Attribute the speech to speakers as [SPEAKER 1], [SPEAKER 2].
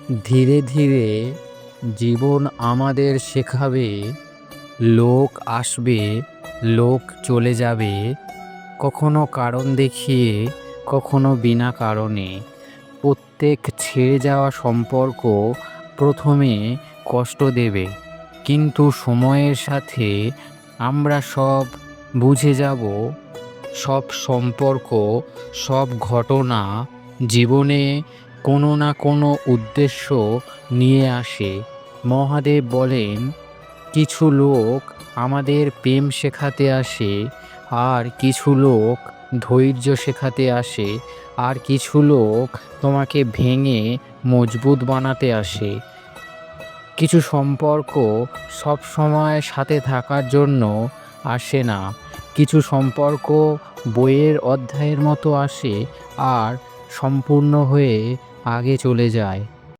[SPEAKER 1] ধীরে ধীরে জীবন আমাদের শেখাবে, লোক আসবে, লোক চলে যাবে, কখনো কারণ দেখিয়ে, কখনো বিনা কারণে। প্রত্যেক ছেড়ে যাওয়া সম্পর্ক প্রথমে কষ্ট দেবে, কিন্তু সময়ের সাথে আমরা সব বুঝে যাব। সব সম্পর্ক, সব ঘটনা জীবনে কোনো না কোনো উদ্দেশ্য নিয়ে আসে। মহাদেব বলেন, কিছু লোক আমাদের প্রেম শেখাতে আসে, আর কিছু লোক ধৈর্য শেখাতে আসে, আর কিছু লোক তোমাকে ভেঙে মজবুত বানাতে আসে। কিছু সম্পর্ক সব সময় সাথে থাকার জন্য আসে না। কিছু সম্পর্ক বইয়ের অধ্যায়ের মতো আসে আর সম্পূর্ণ হয়ে আগে চলে যায়।